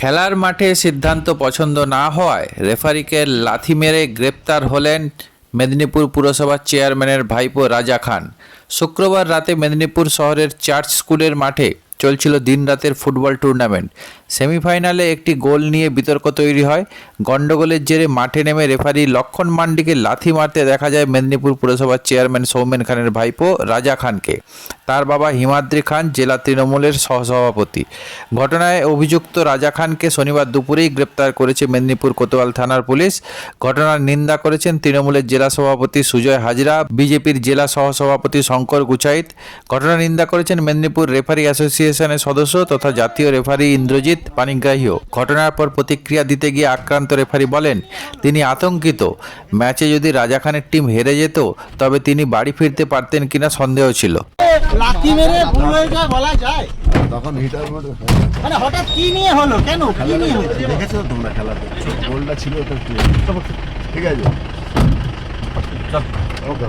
খেলার মাঠে সিদ্ধান্ত পছন্দ না হওয়ায় রেফারিকে লাথি মেরে গ্রেপ্তার হলেন মেদিনীপুর পুরসভার চেয়ারম্যানের ভাইপো রাজা খান। শুক্রবার রাতে মেদিনীপুর শহরের চার্চ স্কুলের মাঠে চলছিল দিনরাতের ফুটবল টুর্নামেন্ট। সেমিফাইনালে একটি গোল নিয়ে বিতর্ক তৈরি হয়। গন্ডগোলের জেরে মাঠে নেমে রেফারি লক্ষণ মান্ডিকে লাথি মারতে দেখা যায় মেদিনীপুর পুরসভার চেয়ারম্যান সৌমেন খানের ভাইপো রাজা খানকে। তার বাবা হিমাদ্রি খান জেলা তৃণমূলের সহসভাপতি। ঘটনায় অভিযুক্ত রাজা খানকে শনিবার দুপুরেই গ্রেপ্তার করেছে মেদিনীপুর কোতোয়াল থানার পুলিশ। ঘটনার নিন্দা করেছেন তৃণমূলের জেলা সভাপতি সুজয় হাজরা, বিজেপির জেলা সহসভাপতি শঙ্কর গুচাইত। ঘটনার নিন্দা করেছেন মেদিনীপুর রেফারি অ্যাসোসিয়েশনের সদস্য তথা জাতীয় রেফারি ইন্দ্রজিৎ পানিগ্রাহীও। ঘটনার পর প্রতিক্রিয়া দিতে গিয়ে আক্রান্ত রেফারি বলেন তিনি আতঙ্কিত। ম্যাচে যদি রাজা খানের টিম হেরে যেত তবে তিনি বাড়ি ফিরতে পারতেন কিনা সন্দেহ ছিল। লাথি মেরে ভুল হয়ে যায় বলা যায়? তখন হিটার মোড মানে হঠাৎ কি নিয়ে হলো, কেন কি নিয়ে হলো? দেখেছো তোমরা খেলাতে গোলটা ছিল তো ঠিক আছে। ওকে,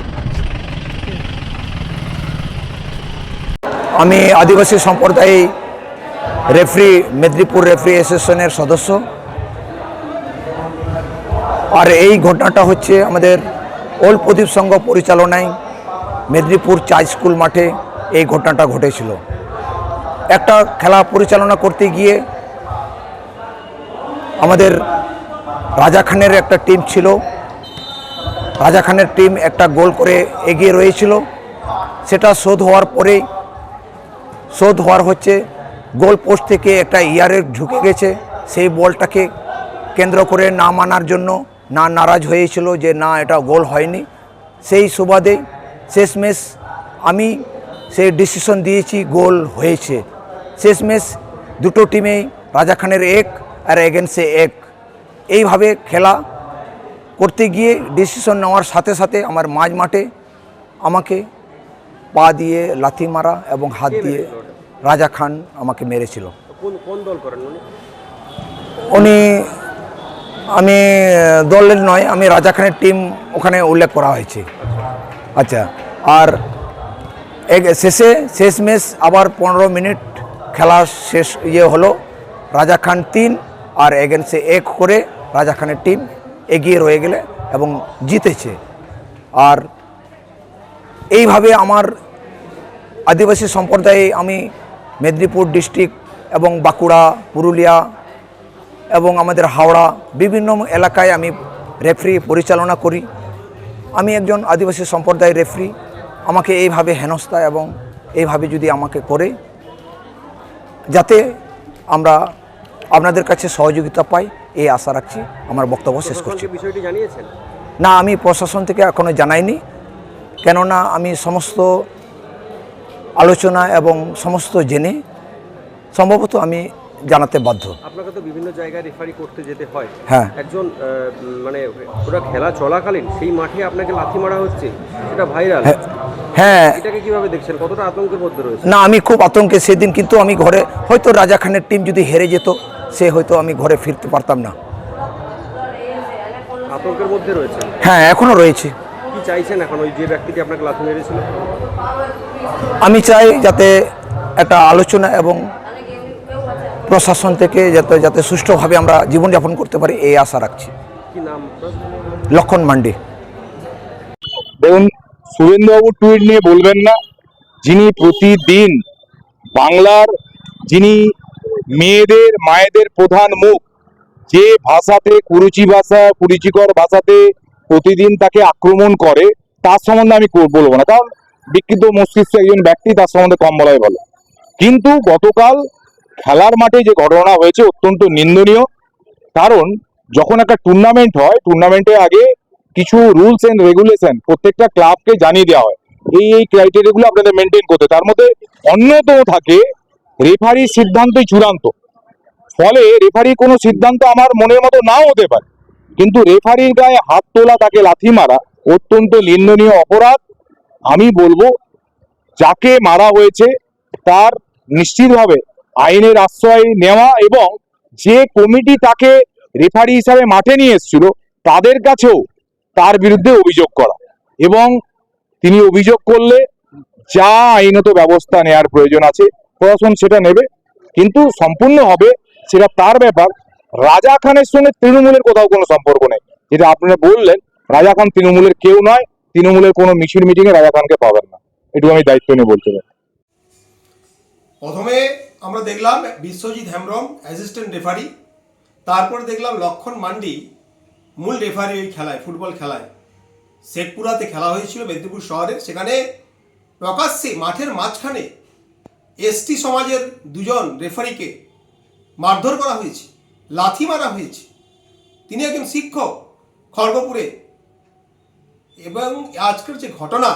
আমি আদিবাসী সম্প্রদায় রেফারি মেদিনীপুর রেফারি অ্যাসোসিয়েশনের সদস্য। আর এই ঘটনাটা হচ্ছে আমাদের ওল্ড প্রদীপ সংঘ পরিচালনায় মেদিনীপুর চার্চ স্কুল মাঠে এই ঘটনাটা ঘটেছিল। একটা খেলা পরিচালনা করতে গিয়ে আমাদের রাজা খানের একটা টিম ছিল। রাজা খানের টিম একটা গোল করে এগিয়ে রয়েছিল। সেটা শোধ হওয়ার হচ্ছে গোল পোস্ট থেকে একটা ইয়ারে ঢুকে গেছে। সেই বলটাকে কেন্দ্র করে না মানার জন্য নারাজ হয়েছিল যে না এটা গোল হয়নি। সেই সুবাদে শেষমেশ আমি সেই ডিসিশন দিয়েছি গোল হয়েছে। শেষমেশ দুটো টিমেই রাজা খানের 1 আর এগেন্সে 1 এইভাবে খেলা করতে গিয়ে ডিসিশন নেওয়ার সাথে সাথে আমার মাঝ মাঠে আমাকে পা দিয়ে লাথি মারা এবং হাত দিয়ে রাজা খান আমাকে মেরেছিল। কোন দল করেন উনি? আমি দলের নয়, আমি রাজা খানের টিম ওখানে উল্লেখ করা হয়েছে। আচ্ছা, আর শেষমেশ আবার 15 মিনিট খেলা শেষ হলো। রাজা খান 3 আর এগেন্সে 1 করে রাজা খানের টিম এগিয়ে রয়ে গেলে এবং জিতেছে। আর এইভাবে আমার আদিবাসী সম্প্রদায়ে আমি মেদিনীপুর ডিস্ট্রিক্ট এবং বাঁকুড়া, পুরুলিয়া এবং আমাদের হাওড়া বিভিন্ন এলাকায় আমি রেফারি পরিচালনা করি। আমি একজন আদিবাসী সম্প্রদায়ের রেফারি। আমাকে এইভাবে হেনস্থা এবং এইভাবে যদি আমাকে করে, যাতে আমরা আপনাদের কাছে সহযোগিতা পাই এই আশা রাখছি। আমার বক্তব্য শেষ করছি। বিষয়টি জানিয়েছেন? না, আমি প্রশাসন থেকে এখনও জানাইনি, কেননা আমি সমস্ত আলোচনা এবং সমস্ত জেনে সম্ভবত আমি জানাতে বাধ্য। আপনাকে তো বিভিন্ন জায়গায় রেফারি করতে যেতে হয়। হ্যাঁ, একজন মানে পুরো খেলা চলাকালীন সেই মাঠে আপনাকে লাথি মারা হচ্ছে, সেটা ভাইরাল। হ্যাঁ, এটাকে কিভাবে দেখছেন? কতটা আতঙ্কের মধ্যে রয়েছে? না, আমি খুব আতঙ্কে সেদিন। কিন্তু আমি ঘরে, হয়তো রাজা খানের টিম যদি হেরে যেত সে হয়তো আমি ঘরে ফিরতে পারতাম না। আতঙ্কের মধ্যে রয়েছে? হ্যাঁ, এখনও রয়েছে। কি চাইছেন এখন ওই যে ব্যক্তিটি আপনাকে লাথি মেরেছিল? আমি চাই যাতে একটা আলোচনা এবং প্রশাসন থেকে যাতে সুষ্ঠুভাবে আমরা জীবনযাপন করতে পারি এই আশা রাখছি। কি নাম? লক্ষণ মান্ডি। দেখুন, সুরেন্দ্রবাবু টুইট নিয়ে বলবেন না। যিনি প্রতিদিন বাংলার, যিনি মেয়েদের মায়েদের প্রধান মুখ, যে ভাষাতে কুরুচিকর ভাষাতে প্রতিদিন তাকে আক্রমণ করে, তার সম্বন্ধে আমি বলবো না, কারণ বিকৃত মস্তিষ্ক একজন ব্যক্তি, তার সম্বন্ধে কম বলাই ভালো। কিন্তু গতকাল খেলার মাঠে যে ঘটনা হয়েছে অত্যন্ত নিন্দনীয়। কারণ যখন একটা টুর্নামেন্ট হয়, টুর্নামেন্টে আগে কিছু রুলস এন্ড রেগুলেশন প্রত্যেকটা ক্লাবকে জানিয়ে দেওয়া হয়, এই ক্রাইটেরিয়াগুলো আপনাদের মেনটেন করতে। তার মধ্যে অন্যতম থাকে রেফারির সিদ্ধান্তই চূড়ান্ত। ফলে রেফারির কোনো সিদ্ধান্ত আমার মনের মতো নাও হতে পারে, কিন্তু রেফারির গায়ে হাত তোলা, তাকে লাথি মারা অত্যন্ত নিন্দনীয় অপরাধ। আমি বলবো যাকে মারা হয়েছে তার নিশ্চিতভাবে আইনের আশ্রয় নেওয়া এবং যে কমিটি তাকে রেফারি হিসাবে মাঠে নিয়ে এসেছিল তাদের কাছেও তার বিরুদ্ধে অভিযোগ করা, এবং তিনি অভিযোগ করলে যা আইনত ব্যবস্থা নেওয়ার প্রয়োজন আছে প্রশাসন সেটা নেবে। কিন্তু সম্পূর্ণ হবে সেটা তার ব্যাপার। রাজা খানের সঙ্গে তৃণমূলের কোথাও কোনো সম্পর্ক নেই। যেটা আপনারা বললেন, রাজা খান তৃণমূলের কেউ নয়, তৃণমূলের কোনো মিছিল মিটিংয়ে রাজা খানকে পাবেন না, এটুকু আমি দায়িত্ব নিয়ে বলতে পারি। প্রথমে আমরা দেখলাম বিশ্বজিৎ হেমব্রম অ্যাসিস্ট্যান্ট রেফারি, তারপর দেখলাম লক্ষণ মান্ডি মূল রেফারি ওই খেলায়, ফুটবল খেলায়। শেখপুরাতে খেলা হয়েছিল মেদিনীপুর শহরে, সেখানে প্রকাশ্যে মাঠের মাঝখানে এসটি সমাজের দুজন রেফারিকে মারধর করা হয়েছে, লাথি মারা হয়েছে। তিনি একজন শিক্ষক খড়গপুরে। এবং আজকের যে ঘটনা,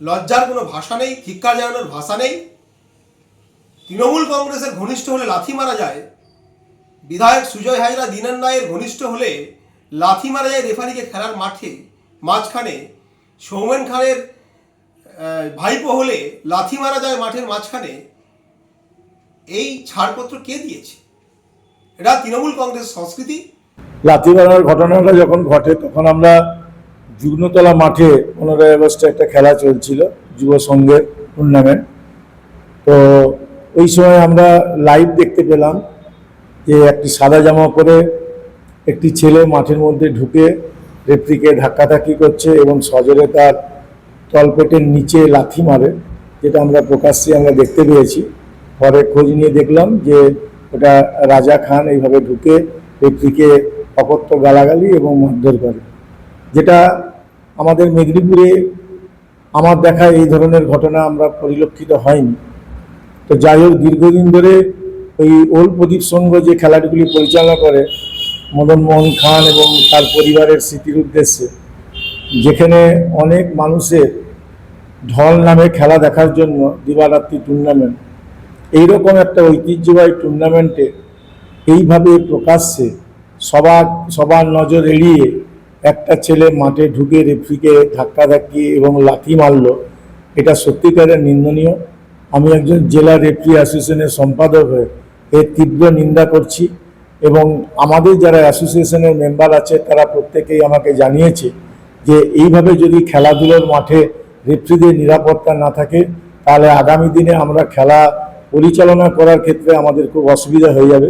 লজ্জার কোনো ভাষা নেই, ধিক্কার জানানোর ভাষা নেই। তৃণমূল কংগ্রেসের ঘনিষ্ঠ হলে লাথি মারা যায়, বিধায়ক সুজয় হাজরা দিনান রায়ের ঘনিষ্ঠ হলে লাথি মারা যায় রেফারিকে খেলার মাঠে মাঝখানে। সৌমেন খানের ভাইপো হলে লাথি মারা যায় মাঠের মাঝখানে। এই ছাড়পত্র কে দিয়েছে? এটা তৃণমূল কংগ্রেস সংস্কৃতি। লাথি মারার ঘটনাটা যখন ঘটে তখন আমরা যুগ্নতলা মাঠে 15 আগস্টে একটা খেলা চলছিল, যুব সংঘের টুর্নামেন্ট। তো ওই সময় আমরা লাইভ দেখতে পেলাম যে একটি সাদা জামা পরে একটি ছেলে মাঠের মধ্যে ঢুকে রেফরিকে ধাক্কাধাক্কি করছে এবং সজোরে তার তলপেটের নিচে লাথি মারে, যেটা আমরা প্রকাশ্যে আমরা দেখতে পেয়েছি। পরে খোঁজ নিয়ে দেখলাম যে ওটা রাজা খান এইভাবে ঢুকে রেফরিকে অকথ্য গালাগালি এবং মারধর করে, যেটা আমাদের মেদিনীপুরে আমার দেখা এই ধরনের ঘটনা আমরা পরিলক্ষিত হয়নি। তো যাই হোক, দীর্ঘদিন ধরে ওই ওল্ড প্রদীপ সংঘ যে খেলাগুলি পরিচালনা করে মদন মোহন খান এবং তার পরিবারের স্মৃতির উদ্দেশ্যে, যেখানে অনেক মানুষের ঢল নামে খেলা দেখার জন্য দিবারাত্রি টুর্নামেন্ট, এইরকম একটা ঐতিহ্যবাহী টুর্নামেন্টে এইভাবে প্রকাশ্যে সবার নজর এড়িয়ে একটা ছেলে মাঠে ঢুকে রেফরিকে ধাক্কাধাক্কি এবং লাথি মারল, এটা সত্যিকারের নিন্দনীয়। আমি একজন জেলা রেফরি অ্যাসোসিয়েশনের সম্পাদক হয়ে এর তীব্র নিন্দা করছি এবং আমাদের যারা অ্যাসোসিয়েশনের মেম্বার আছে তারা প্রত্যেকেই আমাকে জানিয়েছে যে এইভাবে যদি খেলাধুলোর মাঠে রেফরিদের নিরাপত্তা না থাকে তাহলে আগামী দিনে আমরা খেলা পরিচালনা করার ক্ষেত্রে আমাদের খুব অসুবিধা হয়ে যাবে।